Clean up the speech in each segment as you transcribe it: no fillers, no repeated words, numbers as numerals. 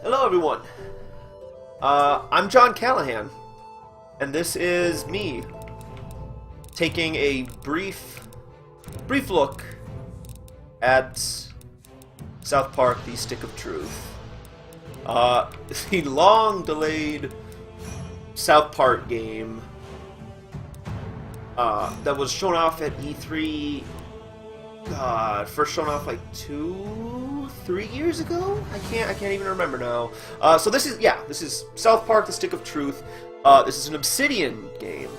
Hello, everyone. I'm John Callahan, and this is me taking a brief look at South Park: The Stick of Truth. The long-delayed South Park game that was shown off at E3. First shown off like 2-3 years ago. I can't even remember now. So this is South Park: The Stick of Truth. This is an Obsidian game.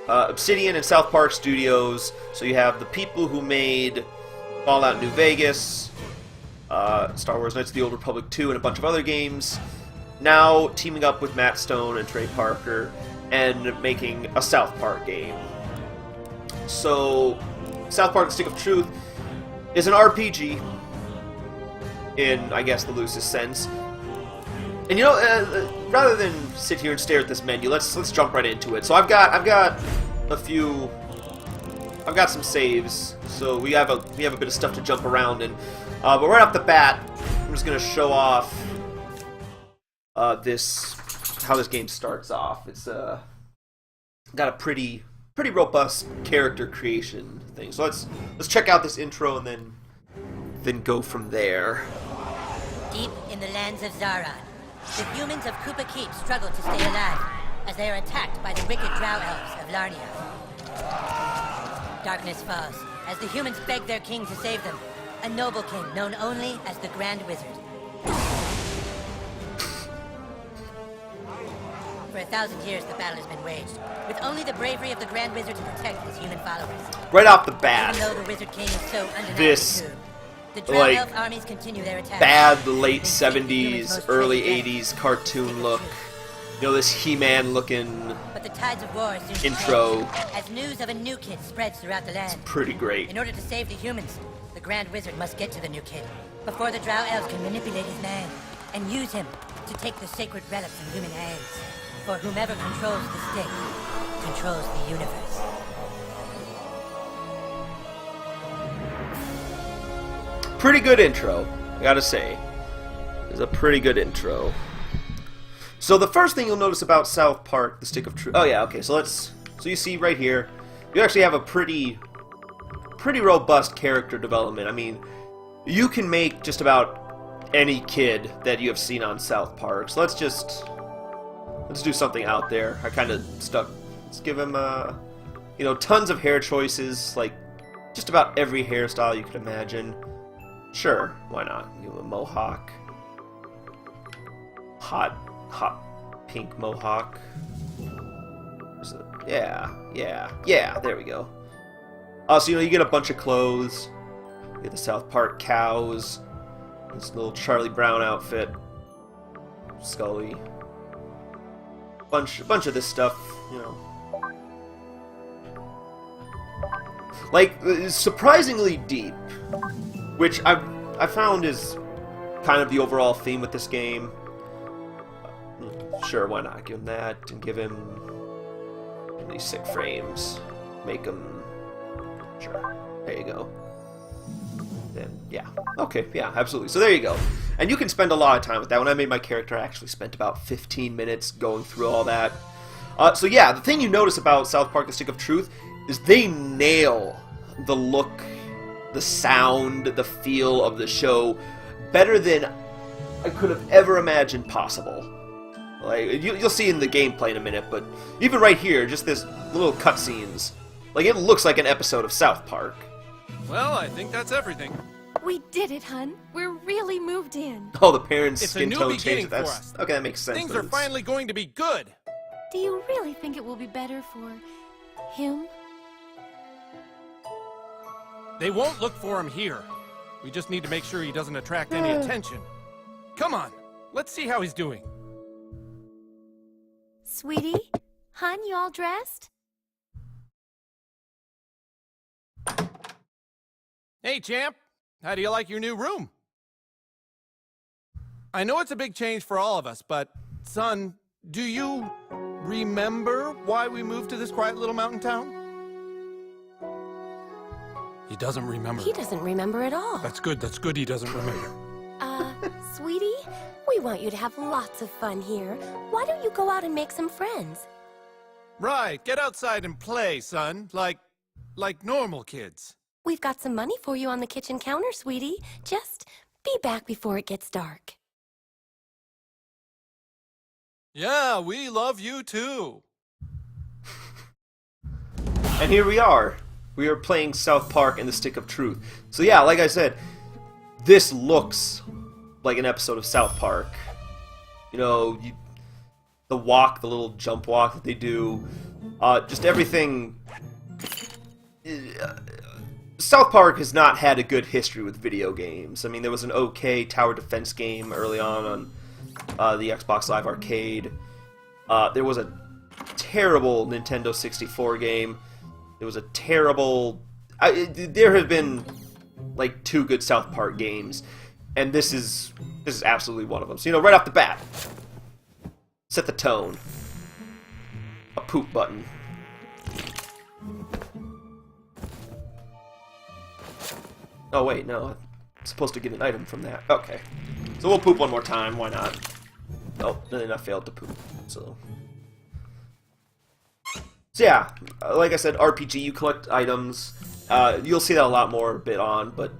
Obsidian and South Park Studios. So you have the people who made Fallout New Vegas, Star Wars Knights of the Old Republic 2, and a bunch of other games, now teaming up with Matt Stone and Trey Parker and making a South Park game. So South Park: The Stick of Truth is an RPG in, I guess, the loosest sense. And rather than sit here and stare at this menu, let's jump right into it. So I've got some saves, so we have a bit of stuff to jump around in. But right off the bat, I'm just gonna show off how this game starts off. It's got a pretty robust character creation thing. So let's check out this intro and then go from there. Deep in the lands of Zaron, the humans of Koopa Keep struggle to stay alive as they are attacked by the wicked drow elves of Larnia. Darkness falls as the humans beg their king to save them, a noble king known only as the Grand Wizard. For 1,000 years, the battle has been waged, with only the bravery of the Grand Wizard to protect his human followers. Right off the bat, even though the Wizard King is so undeniably this true, the Drow Elf armies continue their attack. Bad late 70s, early 80s cartoon look. This He-Man looking but the tides of war soon intro. change, as news of a new kid spreads throughout the land. It's pretty great. In order to save the humans, the Grand Wizard must get to the new kid before the Drow Elves can manipulate his mind and use him to take the sacred relic from human hands. For whomever controls the stick controls the universe. Pretty good intro, I gotta say. It's a pretty good intro. So the first thing you'll notice about South Park: The Stick of Truth. Oh yeah, okay. So you see right here, you actually have a pretty robust character development. I mean, you can make just about any kid that you have seen on South Park. So let's do something out there. I kind of stuck. Let's give him tons of hair choices, like just about every hairstyle you could imagine. Sure, why not? Give him a mohawk. Hot pink mohawk. Yeah, there we go. So you get a bunch of clothes. You get the South Park cows. This little Charlie Brown outfit. Scully. Bunch of this stuff, like surprisingly deep, which I found is kind of the overall theme with this game. Sure, why not give him that and give him these sick frames, make him sure. There you go. Then yeah, okay, yeah, absolutely. So there you go. And you can spend a lot of time with that. When I made my character, I actually spent about 15 minutes going through all that. So yeah, the thing you notice about South Park: The Stick of Truth is they nail the look, the sound, the feel of the show better than I could have ever imagined possible. Like you'll see in the gameplay in a minute, but even right here, just this little cutscenes, like it looks like an episode of South Park. Well, I think that's everything. We did it, hun. We're really moved in. Oh, the parents' It's skin a new tone beginning changed. for us. Okay, that makes sense. Things but are finally going to be good. Do you really think it will be better for him? They won't look for him here. We just need to make sure he doesn't attract any attention. Come on, let's see how he's doing. Sweetie? Hun, you all dressed? Hey, champ. How do you like your new room? I know it's a big change for all of us, but, son, do you remember why we moved to this quiet little mountain town? He doesn't remember. He doesn't remember at all. That's good he doesn't remember. Sweetie? We want you to have lots of fun here. Why don't you go out and make some friends? Right, get outside and play, son. Like normal kids. We've got some money for you on the kitchen counter, sweetie. Just be back before it gets dark. Yeah, we love you too. And here we are. We are playing South Park and the Stick of Truth. So yeah, like I said, this looks like an episode of South Park. You know, the walk, the little jump walk that they do, just everything. South Park has not had a good history with video games. I mean, there was an okay tower defense game early on the Xbox Live Arcade. There was a terrible Nintendo 64 game. There was a terrible... there have been, like, 2 good South Park games, and this is absolutely one of them. So, you know, right off the bat, set the tone. A poop button. Oh, wait, no. I'm supposed to get an item from that. Okay. So we'll poop one more time. Why not? Oh, then I failed to poop. So yeah, like I said, RPG, you collect items. You'll see that a lot more a bit on, but,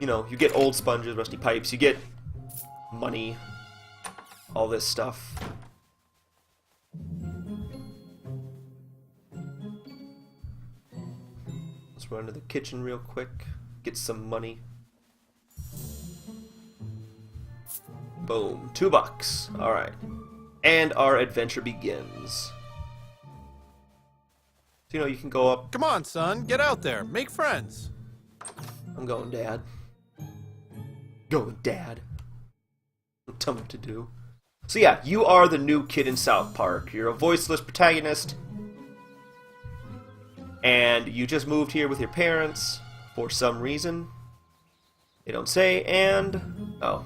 you know, you get old sponges, rusty pipes, you get money, all this stuff. Let's run to the kitchen real quick, get some money. Boom, $2. Alright. And our adventure begins. So, you know, you can go up. Come on, son, get out there, make friends. I'm going, Dad. Going, Dad. Tell me what to do. So yeah, you are the new kid in South Park. You're a voiceless protagonist. And you just moved here with your parents for some reason. They don't say, and... oh.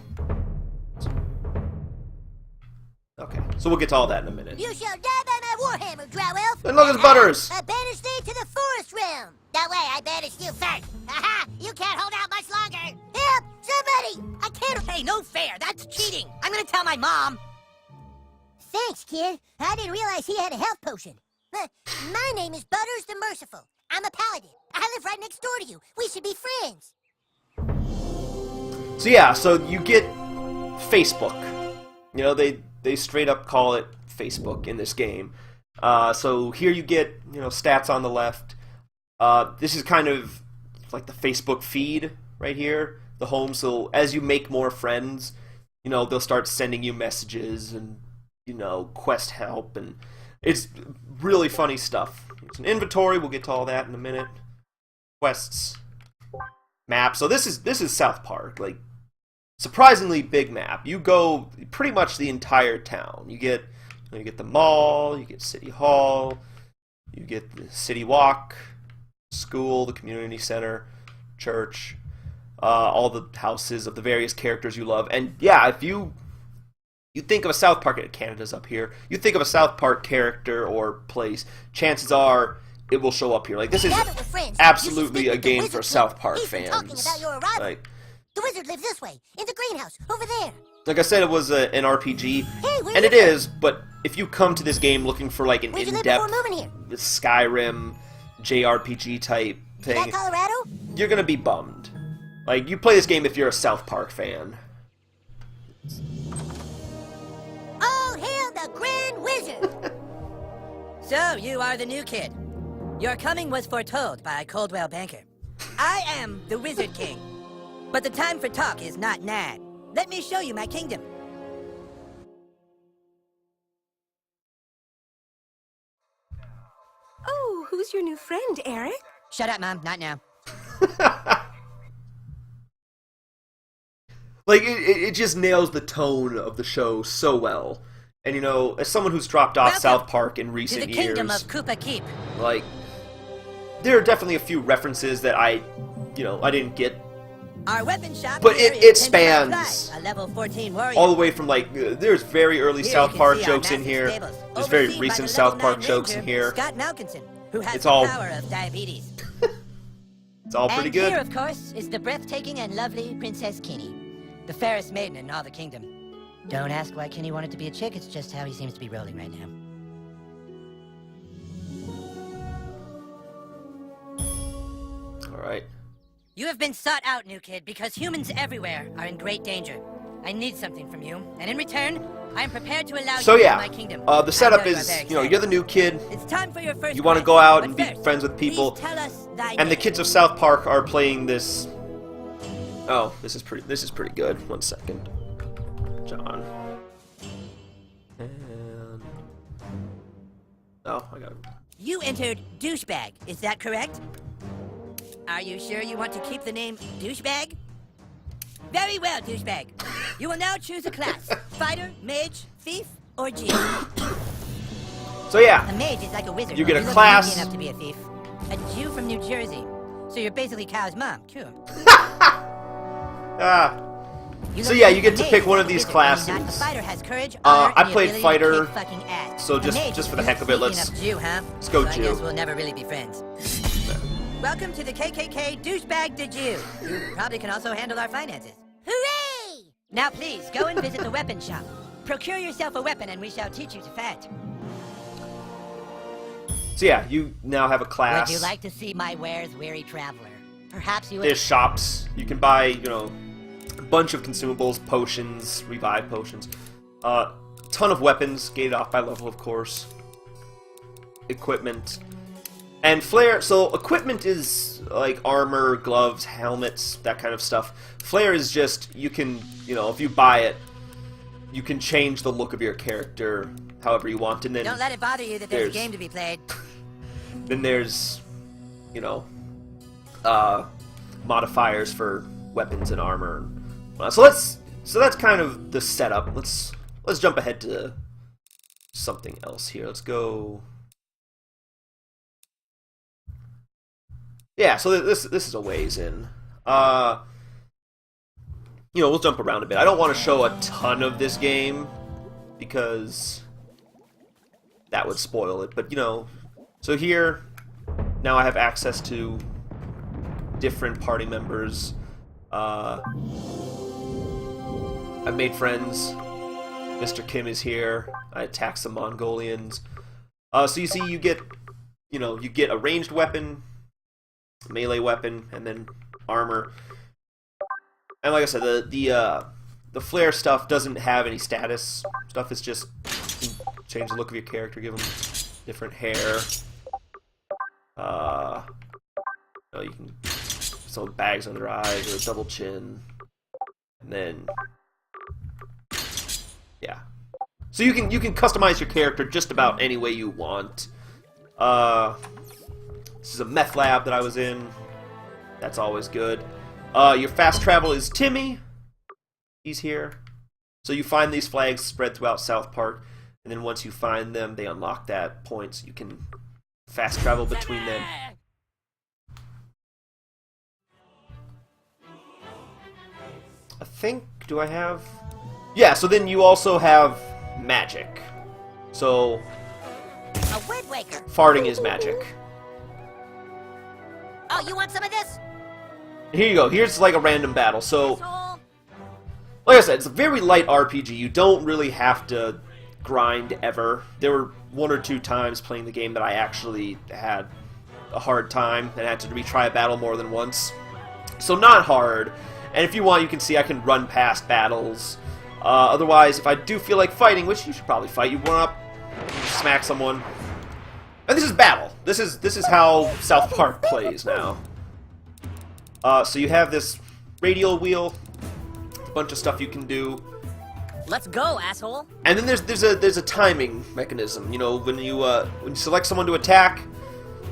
Okay, so we'll get to all that in a minute. You shall die by my warhammer, Drow Elf! And look, it's Butters! I banish thee to the forest realm! That way I banish you first! Haha! You can't hold out much longer! Help! Somebody! I can't... Hey, no fair. That's cheating. I'm gonna tell my mom. Thanks, kid. I didn't realize he had a health potion. My name is Butters the Merciful. I'm a paladin. I live right next door to you. We should be friends. So yeah, so you get Facebook. You know, they straight up call it Facebook in this game. So here you get, you know, stats on the left. This is kind of like the Facebook feed right here, the home. So as you make more friends, you know, they'll start sending you messages and, you know, quest help, and it's really funny stuff. It's an inventory. We'll get to all that in a minute. Quests, map. So this is South Park. Like, surprisingly big map. You go pretty much the entire town. You get the mall, you get City Hall, you get the City Walk, school, the community center, church, all the houses of the various characters you love. And yeah, if you think of a South Park, Canada's up here, you think of a South Park character or place, chances are it will show up here. Like, this is absolutely a game for South Park fans. Like, the wizard lives this way, in the greenhouse, over there. Like I said, it was an RPG, and it is, but if you come to this game looking for like an in-depth Skyrim JRPG type thing, you're gonna be bummed. Like, you play this game if you're a South Park fan. All hail the Grand Wizard! So, you are the new kid. Your coming was foretold by Coldwell Banker. I am the Wizard King. But the time for talk is not now. Let me show you my kingdom. Oh, who's your new friend, Eric? Shut up, Mom. Not now. Like, it just nails the tone of the show so well. And, you know, as someone who's dropped off South Park in recent to the years, kingdom of Koopa Keep. Like, there are definitely a few references that I didn't get. Our weapon shop, but it spans a level 14 warrior. all the way from, like, there's very early Here South Park our jokes in massive here. stables, There's very overseen by recent the South level Park 9 jokes in ranger, here. Scott Malkinson, who has It's the all- power of diabetes. It's all pretty And good. here, of course, is the breathtaking and lovely Princess Keene, the fairest maiden in all the kingdom. Don't ask why Kenny wanted to be a chick, it's just how he seems to be rolling right now. Alright. You have been sought out, new kid, because humans everywhere are in great danger. I need something from you, and in return, I am prepared to allow So you yeah, into my kingdom. the setup I know you are is, very you know, excited. you're the new kid. It's time for your first You want to quest, go out but and be first, friends with people. please tell us thy And the name. kids of South Park are playing this. Oh, this is pretty good. 1 second, John. And oh, I got it. You entered douchebag, is that correct? Are you sure you want to keep the name douchebag? Very well, douchebag. You will now choose a class: fighter, mage, thief, or Jew. So yeah, A mage is like a wizard. You get a look class. easy enough to be a thief. A Jew from New Jersey. So you're basically Kyle's mom. Cool. ah, You So look yeah, like you get a to mage pick one like of a these wizard, I mean, not- classes. A fighter has courage, honor, I and the played ability fighter, to kick fucking ass. so A just- mage just is for the heck of it, sneaky let's- enough Jew, huh? let's go so Jew. I guess we'll never really be friends. Welcome to the KKK Douchebag de Jew. You probably can also handle our finances. Hooray! Now please, go and visit the weapon shop. Procure yourself a weapon and we shall teach you to fight. so yeah, you now have a class. Would you like to see my wares, weary traveler? Perhaps you would... There's shops. You can buy, you know, a bunch of consumables, potions, revive potions. Ton of weapons, gated off by level, of course. Equipment. And flare, so equipment is like armor, gloves, helmets, that kind of stuff. Flare is just, you can, you know, if you buy it, you can change the look of your character however you want, and then Don't let it bother you that there's a there's- game to be played. then there's, you know, modifiers for weapons and armor. So that's kind of the setup. Let's jump ahead to something else here. Let's go. Yeah, so this is a ways in. You know, we'll jump around a bit. I don't want to show a ton of this game because that would spoil it. But you know, so here now I have access to different party members. I've made friends. Mr. Kim is here. I attack some Mongolians. So you see, you get a ranged weapon, melee weapon, and then armor. And like I said, the flare stuff doesn't have any status stuff. It's just you can change the look of your character, give them different hair. You can some bags under their eyes or a double chin, and then yeah. So you can customize your character just about any way you want. This is a meth lab that I was in. That's always good. Your fast travel is Timmy. He's here. So you find these flags spread throughout South Park, and then once you find them, they unlock that point, so you can fast travel between them. I think, do I have? Yeah, so then you also have magic. So, A wind waker. farting is magic. Oh, you want some of this? Here you go. Here's like a random battle. So, Asshole. like I said, it's a very light RPG. You don't really have to grind ever. There were 1 or 2 times playing the game that I actually had a hard time and had to retry a battle more than once. So not hard. And if you want, you can see I can run past battles. Otherwise, if I do feel like fighting, which you should probably fight, you run up, smack someone. And this is battle. This is how South Park plays now. So you have this radial wheel, a bunch of stuff you can do, Let's go, asshole. and then there's a timing mechanism. You know, when you select someone to attack,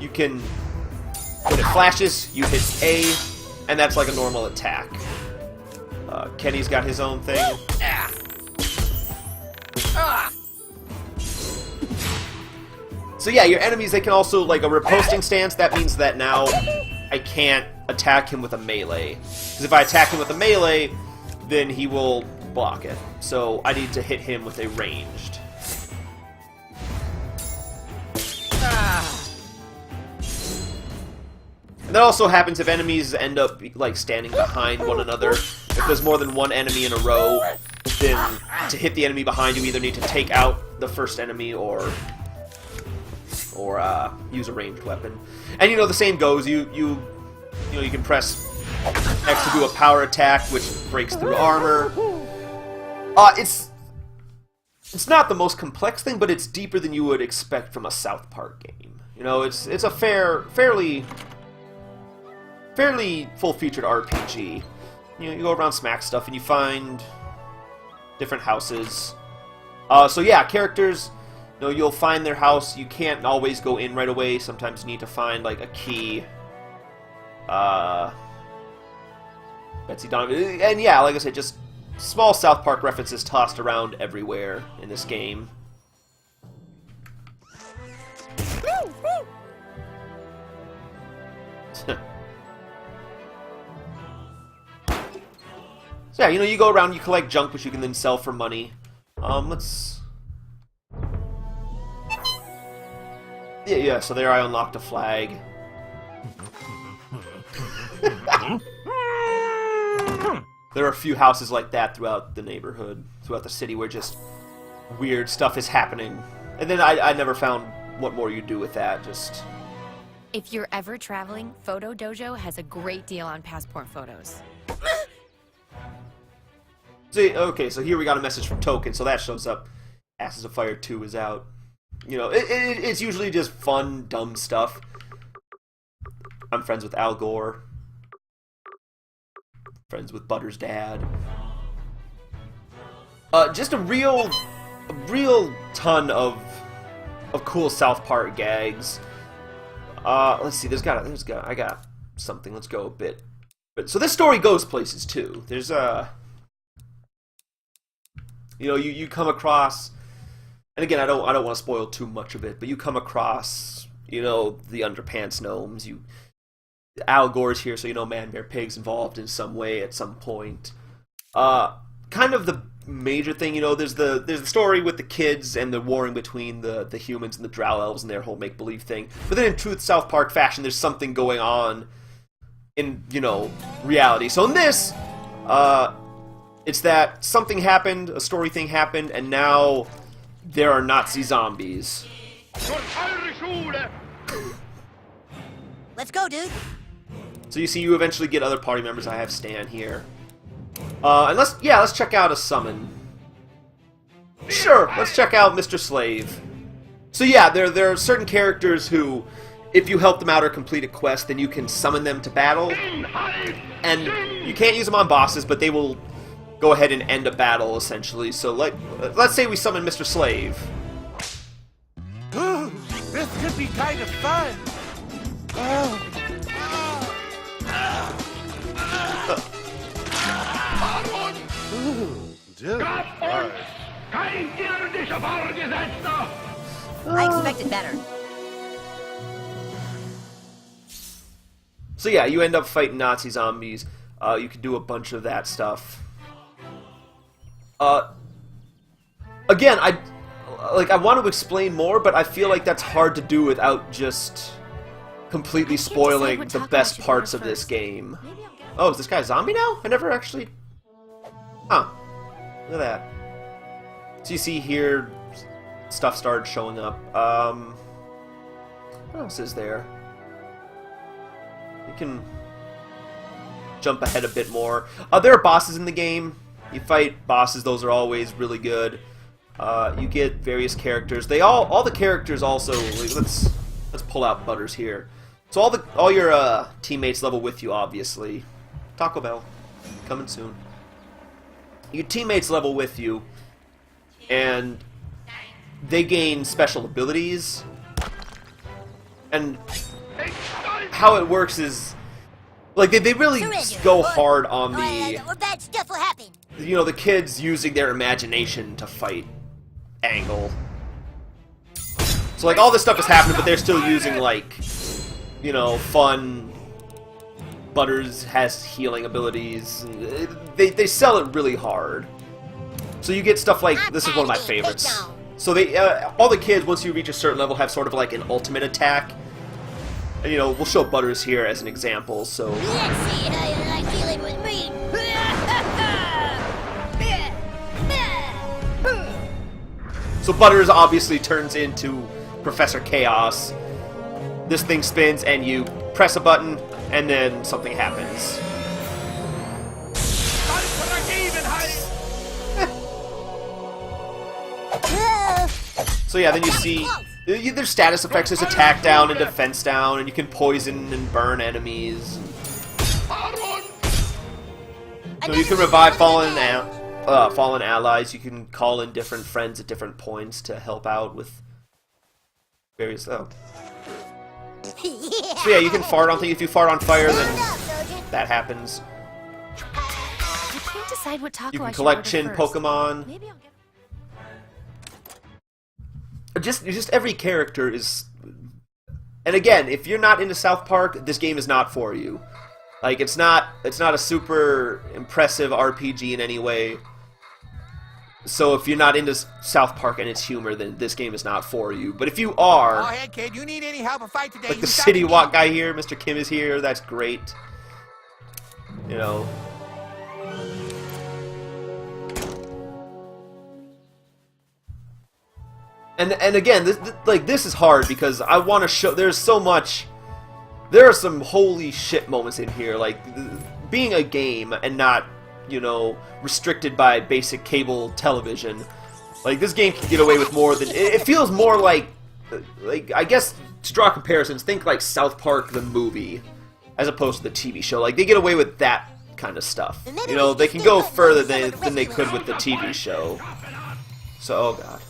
you can, when it flashes, you hit A, and that's like a normal attack. Kenny's got his own thing. So yeah, your enemies, they can also, like a riposting stance, that means that now I can't attack him with a melee. Because if I attack him with a melee, then he will block it. So I need to hit him with a ranged. And that also happens if enemies end up like standing behind one another. If there's more than one enemy in a row, often to hit the enemy behind you, either need to take out the first enemy or use a ranged weapon. And the same goes. You can press X to do a power attack, which breaks through armor. It's not the most complex thing, but it's deeper than you would expect from a South Park game. It's a fairly full-featured RPG. You go around, smack stuff, and you find different houses. So yeah, characters, you'll find their house. You can't always go in right away. Sometimes you need to find like a key. Betsy Donovan, and yeah, like I said, just small South Park references tossed around everywhere in this game. So yeah, you go around, you collect junk, which you can then sell for money. Let's... Yeah, so there I unlocked a flag. There are a few houses like that throughout the neighborhood, throughout the city, where just weird stuff is happening. And then I never found what more you do with that, just... If you're ever traveling, Photo Dojo has a great deal on passport photos. Okay, so here we got a message from Token, so that shows up. Asses of Fire 2 is out. It's usually just fun, dumb stuff. I'm friends with Al Gore. Friends with Butter's dad. Just a real ton of cool South Park gags. Let's see. I got something. Let's go a bit. So this story goes places too. There's you come across, and again, I don't want to spoil too much of it, but you come across, the Underpants Gnomes. Al Gore's here, so Man Bear Pig's involved in some way at some point. Kind of the major thing, there's the story with the kids and the warring between the humans and the Drow Elves and their whole make-believe thing. But then in true South Park fashion, there's something going on in, reality. So in this, it's that something happened, a story thing happened, and now there are Nazi zombies. Let's go, dude. So you eventually get other party members. I have Stan here. And let's check out a summon. Sure, let's check out Mr. Slave. So yeah, there are certain characters who, if you help them out or complete a quest, then you can summon them to battle. And you can't use them on bosses, but they will go ahead and end a battle, essentially. So let's say we summon Mr. Slave. Ooh, this could be kind of fun. I expected better. So yeah, you end up fighting Nazi zombies. You can do a bunch of that stuff. Again, I want to explain more, but I feel like that's hard to do without just completely spoiling the best parts of this game. Oh, is this guy a zombie now? I never actually... Huh. Look at that. So you see here, stuff started showing up. What else is there? You can jump ahead a bit more. There are bosses in the game. You fight bosses; those are always really good. You get various characters. All the characters also. Let's pull out Butters here. So all your teammates level with you, obviously. Taco Bell, coming soon. Your teammates level with you, and they gain special abilities. And how it works is, they really go hard on the... bad stuff will happen. The kids using their imagination to fight angle. So, all this stuff is happening, but they're still using, fun... Butters has healing abilities. They sell it really hard. So you get stuff like... This is one of my favorites. So all the kids, once you reach a certain level, have sort of an ultimate attack. And, we'll show Butters here as an example, so... Let's see how you like dealing with me. So Butters obviously turns into Professor Chaos. This thing spins, and you press a button, and then something happens. So yeah, then you see there's status effects. There's attack down and defense down, and you can poison and burn enemies. So you can revive fallen allies. You can call in different friends at different points to help out with various. So yeah, you can fart on things. If you fart on fire, then that happens. I can't decide what taco You I can should collect order Chin first. Pokemon. Maybe I'll get... Just every character is, and again, if you're not into South Park, this game is not for you. Like it's not a super impressive RPG in any way. So if you're not into South Park and its humor, then this game is not for you. But if you are, Oh, hey kid, you need any help or fight today? like you the stop City me. Walk guy here, Mr. Kim is here. That's great. You know. And again, this is hard because I want to show. There's so much. There are some holy shit moments in here, like being a game and not, you know, restricted by basic cable television. Like this game can get away with more than it feels more like I guess to draw comparisons, think like South Park the movie, as opposed to the TV show. Like they get away with that kind of stuff. You know, they can go further than they could with the TV show. So, oh god.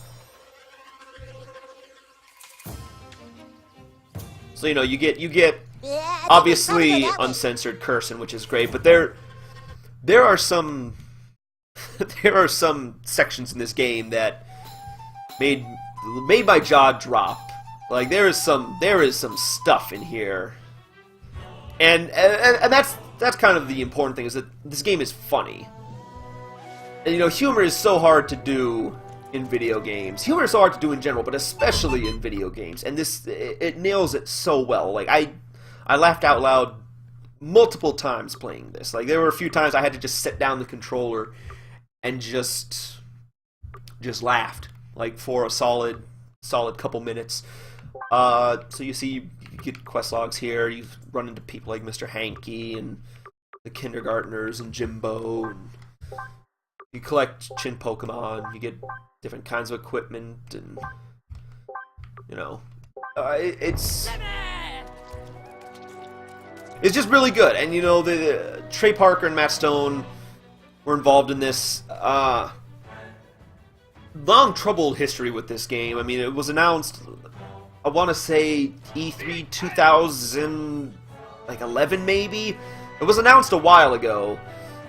So you know, you get obviously uncensored cursing, which is great, but there are some there are some sections in this game that made my jaw drop. Like there is some stuff in here, and that's kind of the important thing, is that this game is funny. And you know, humor is so hard to do in video games. Humor is so hard to do in general, but especially in video games. And this, it nails it so well. Like I laughed out loud multiple times playing this. Like there were a few times I had to just set down the controller and just laughed, like for a solid couple minutes. So you see, you get quest logs here. You run into people like Mr. Hanky and the kindergartners and Jimbo. And you collect Chin Pokemon. You get different kinds of equipment, and you know, it's just really good. And you know, the Trey Parker and Matt Stone were involved in this. Long troubled history with this game. I mean, it was announced, I want to say E3 2011 maybe. It was announced a while ago,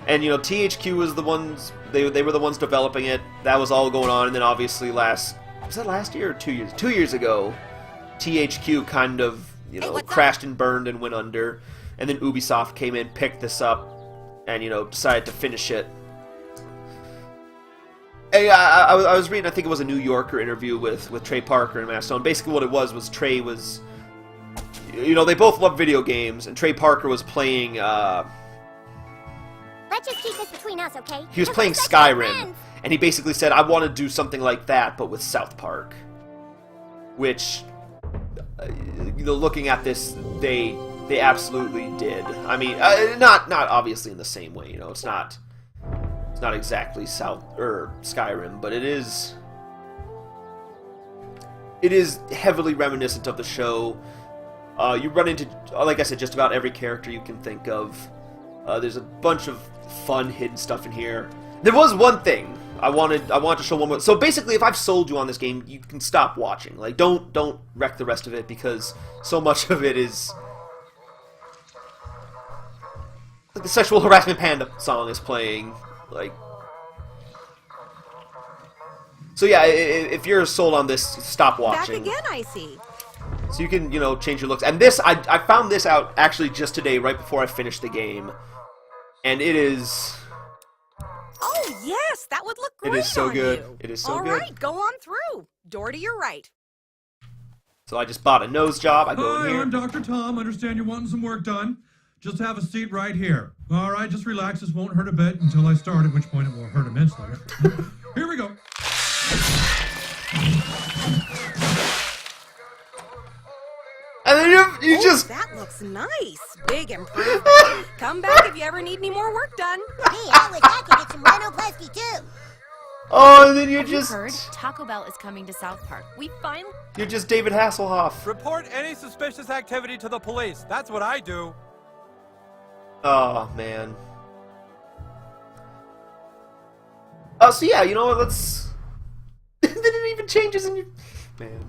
and you know, THQ was the ones. They were the ones developing it. That was all going on, and then obviously was that last year or 2 years? 2 years ago, THQ kind of, you know, crashed and burned and went under, and then Ubisoft came in, picked this up, and you know, decided to finish it. Hey, I was reading, I think it was a New Yorker interview with Trey Parker and Matt Stone. Basically what it was Trey was, you know, they both love video games, and Trey Parker was playing, Let's just keep this between us, okay? he was playing Skyrim, and he basically said, I want to do something like that, but with South Park. Which, you know, looking at this, they absolutely did. I mean, not obviously in the same way, you know, it's not exactly Skyrim, but it is heavily reminiscent of the show. You run into, like I said, just about every character you can think of. There's a bunch of fun hidden stuff in here. There was one thing I wanted to show one more. So basically, if I've sold you on this game, you can stop watching. Like, don't wreck the rest of it, because so much of it is like the Sexual Harassment Panda song is playing. Like, so yeah, if you're sold on this, stop watching. Back again, I see. So you can, you know, change your looks. And this, I found this out actually just today, right before I finished the game. And it is... Oh, yes, that would look great It is so on good. you. It is so All good. right, go on through. Door to your right. So I just bought a nose job. I go in Hi, here. I'm Dr. Tom. Understand you're wanting some work done. Just have a seat right here. All right, just relax. This won't hurt a bit until I start, at which point it will hurt immensely. Here we go. You just... That looks nice. Big improvement. Come back if you ever need any more work done. Hey, I wish I could get some rhinoplasty too. Oh, and then you're Have you just... heard? Taco Bell is coming to South Park. We finally... You're just David Hasselhoff. Report any suspicious activity to the police. That's what I do. Oh, man. So yeah, you know what, let's... then it even changes in your... Man.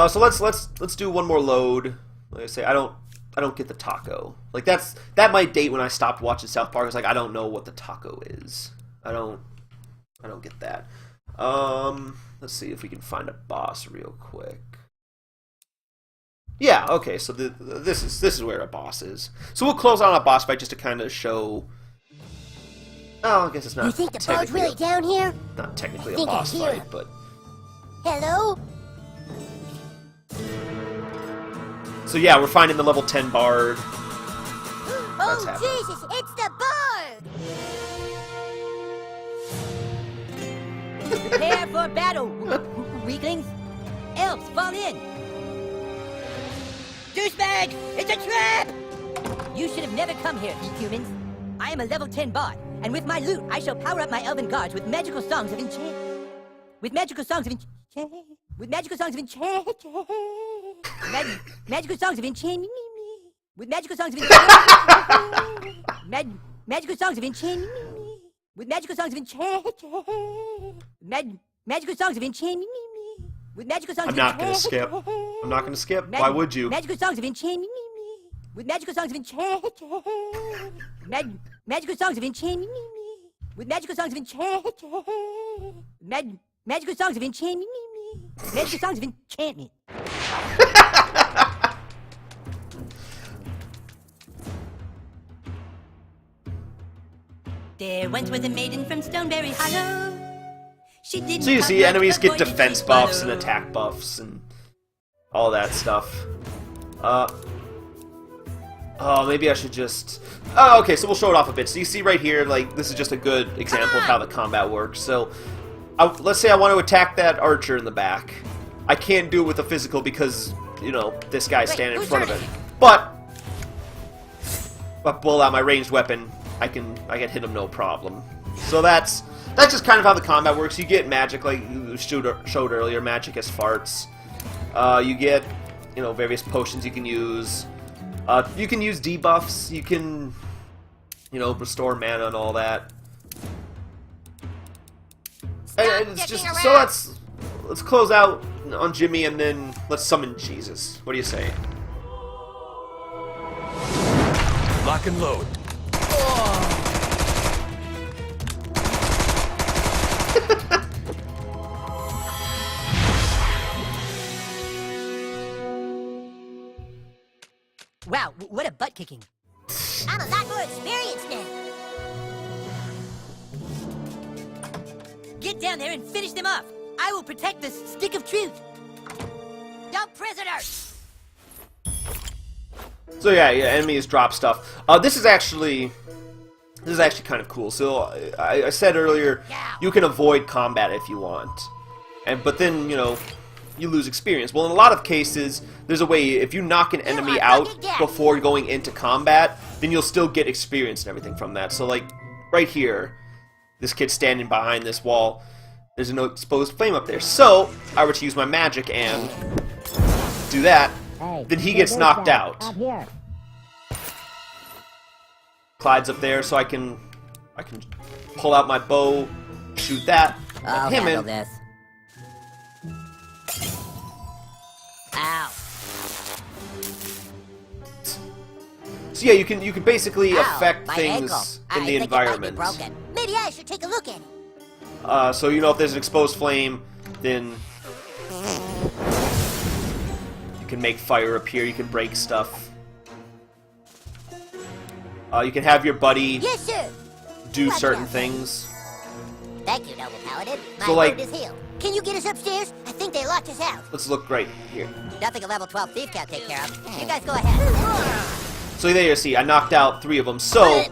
So let's do one more load. Like I say, I don't get the taco. Like that might date when I stopped watching South Park. It's like I don't know what the taco is. I don't get that. Let's see if we can find a boss real quick. Yeah, okay, so this is where a boss is. So we'll close on a boss fight just to kind of show... Oh, I guess it's not. You think the boat's really down here? Not technically a think I boss hear fight, it. but... Hello? So yeah, we're finding the level 10 bard. Oh, happening. Jesus, it's the bird! Prepare for battle, weaklings. Elves, fall in. Douchebag, it's a trap! You should have never come here, humans. I am a level 10 bard, and with my loot, I shall power up my elven guards with magical songs of enchant. With magical songs of enchant. With magical songs of enchant. Magical songs of enchant. With magical songs of enchant. Magical songs of enchant. With magical songs of enchant. Magical songs of enchant. With magical songs I'm of not gonna enchant. skip. I'm not gonna skip. Why would you? Magical songs of enchant. With magical songs of enchant. Magical songs of enchant. With magical songs of enchant. Magical songs of enchantment. Magical songs of enchantment. There once was a maiden from Stoneberry Hollow. She didn't So you come see, like enemies a get boy to defense see buffs and follow. attack buffs and all that stuff. Oh, maybe I should just... Oh, okay, so we'll show it off a bit. So you see right here, like, this is just a good example of how the combat works. So, let's say I want to attack that archer in the back. I can't do it with a physical because, you know, this guy's standing in front of it. But, if I pull out my ranged weapon, I can hit him no problem. So that's just kind of how the combat works. You get magic, like you showed earlier, magic as farts. You get, you know, various potions you can use. You can use debuffs. You can, you know, restore mana and all that. And it's just so let's close out on Jimmy and then let's summon Jesus. What do you say? Lock and load. Wow, what a butt kicking. I'm a lot more experienced now. Get down there and finish them off. I will protect this stick of truth. No prisoners. So yeah, enemies drop stuff. This is actually kind of cool. So I said earlier, you can avoid combat if you want, but then you know you lose experience. Well, in a lot of cases, there's a way if you knock an enemy out before going into combat, then you'll still get experience and everything from that. So like right here, this kid's standing behind this wall. There's an exposed flame up there. So I were to use my magic and do that, then he gets knocked out. Clyde's up there, so I can pull out my bow, shoot that, I'll him handle in. this. Ow. So yeah, you can basically Ow, affect my things ankle. in I the think it might be environment. broken. Maybe I should take a look at it. So you know if there's an exposed flame, then you can make fire appear. You can break stuff. You can have your buddy Yes, sir. do Roger certain that. things. Thank you, Noble Paladin. My So, like- wound is healed. Can you get us upstairs? I think they locked us out. Let's look right here. Nothing a level 12 thief can't take care of. You guys go ahead. So there you see, I knocked out 3 of them. So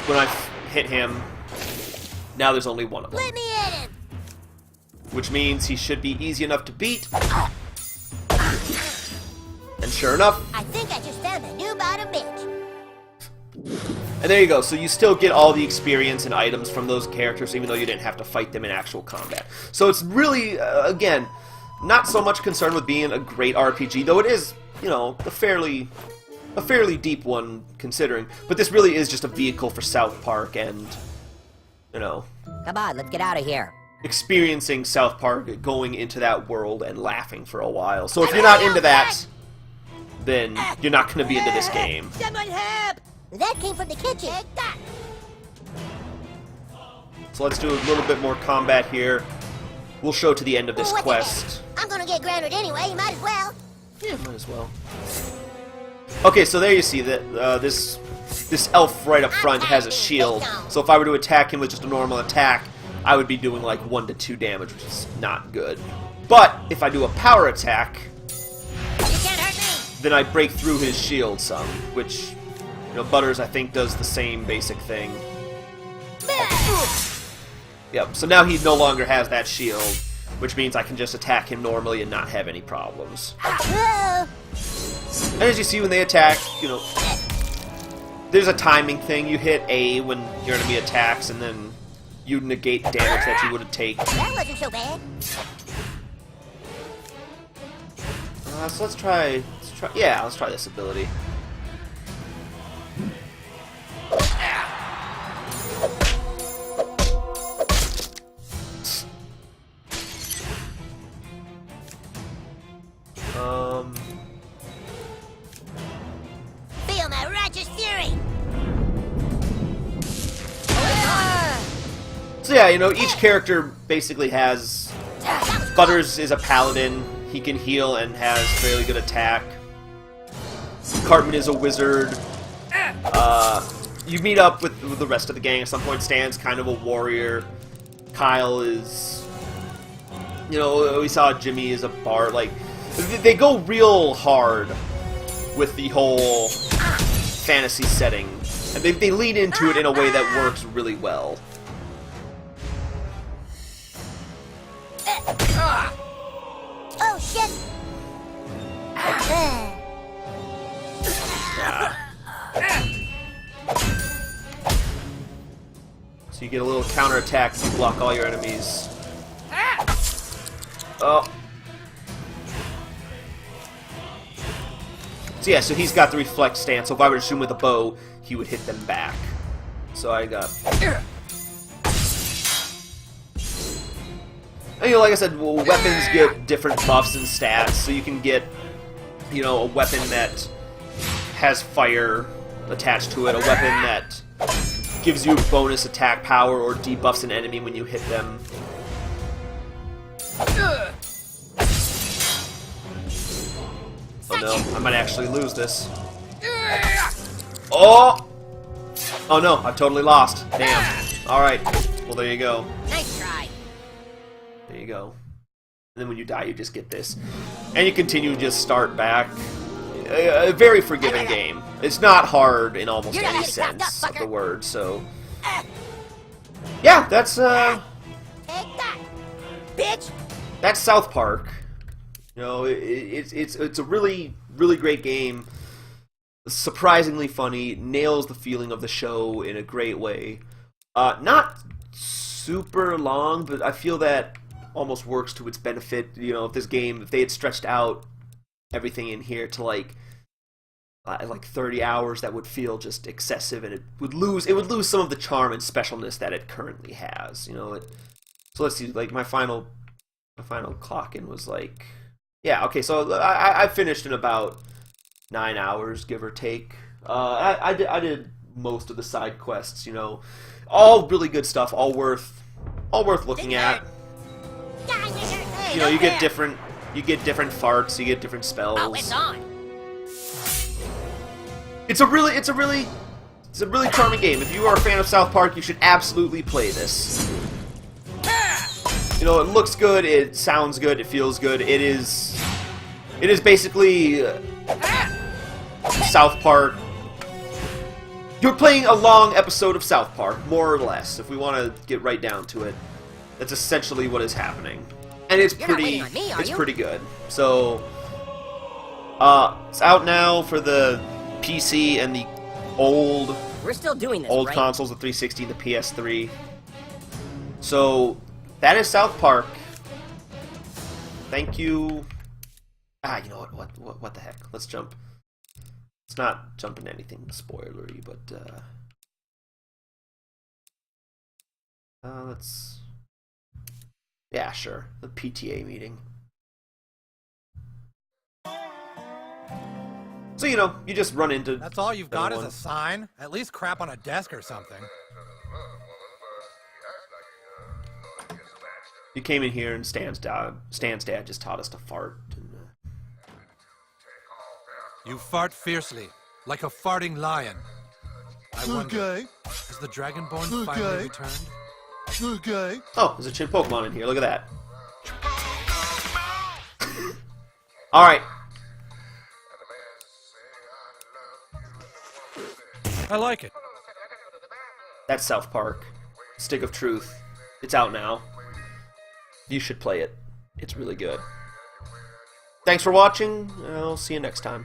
when I hit him, now there's only 1 of them, Let me at him. which means he should be easy enough to beat. And sure sure enough. I think I just found a new bottom bitch. And there you go. So you still get all the experience and items from those characters, even though you didn't have to fight them in actual combat. So it's really, again, not so much concerned with being a great RPG, though it is, you know, a fairly deep one considering. But this really is just a vehicle for South Park and, you know, Come on, let's get out of here. experiencing South Park, going into that world and laughing for a while. So if you're not into that, then you're not going to be into this game. Someone help! That came from the kitchen. So let's do a little bit more combat here. We'll show to the end of this What the quest. heck? I'm gonna get grounded anyway, might as well. Yeah, might as well. Okay, so there you see that this elf right up front has a shield. So if I were to attack him with just a normal attack, I would be doing like 1 to 2 damage, which is not good. But if I do a power attack, You can't hurt me! then I break through his shield some, which, you know, Butters I think does the same basic thing. Yep, so now he no longer has that shield, which means I can just attack him normally and not have any problems. Whoa. And as you see when they attack, you know, there's a timing thing. You hit A when your enemy attacks, and then you negate damage that you would have taken. That wasn't so bad. So let's try, yeah, let's try this ability. Feel my righteous fury! So yeah, you know, each character basically has... Butters is a paladin. He can heal and has fairly good attack. Cartman is a wizard. You meet up with the rest of the gang at some point. Stan's kind of a warrior. Kyle is... You know, we saw Jimmy is a bard. Like, they go real hard with the whole fantasy setting. And they lean into it in a way that works really well. Oh shit! So you get a little counterattack if you block all your enemies. Oh. So yeah, so he's got the reflect stance, so if I were to shoot him with a bow, he would hit them back. So I got... And, you know, like I said, well, weapons get different buffs and stats, so you can get, you know, a weapon that has fire attached to it, a weapon that gives you bonus attack power or debuffs an enemy when you hit them. Oh no, I might actually lose this. Oh! Oh no, I've totally lost. Damn. Alright, well there you go. Nice try. There you go. And then when you die, you just get this. And you continue to just start back. A very forgiving game. It's not hard in almost any sense of the word, so... Yeah, that's, Take that, bitch! that's South Park. You know, it's a really, really great game. Surprisingly funny. Nails the feeling of the show in a great way. Not super long, but I feel that almost works to its benefit. You know, if they had stretched out everything in here to like 30 hours, that would feel just excessive, and it would lose some of the charm and specialness that it currently has. You know, so let's see. Like my final clock in was like, yeah, okay. So I finished in about 9 hours, give or take. I did most of the side quests. You know, all really good stuff, all worth looking at. You know, you get different farts, you get different spells. Oh, it's on. It's a really charming game. If you are a fan of South Park, you should absolutely play this. You know, it looks good, it sounds good, it feels good. It is basically South Park. You're playing a long episode of South Park, more or less, if we want to get right down to it. That's essentially what is happening. And it's pretty good. So It's out now for the PC and the old We're still doing this, right? consoles, the 360, the PS3. So that is South Park. Thank you. You know what the heck? Let's jump. Let's not jump into anything spoilery, but let's. Yeah, sure. The PTA meeting. So, you know, you just run into... That's all you've got is everyone. a sign? At least crap on a desk or something. You came in here and Stan's dad just taught us to fart. And, You fart fiercely, like a farting lion. I wonder, has the Dragonborn finally returned? Oh, there's a Chin Pokemon in here. Look at that. Alright. I like it. That's South Park. Stick of Truth. It's out now. You should play it. It's really good. Thanks for watching. I'll see you next time.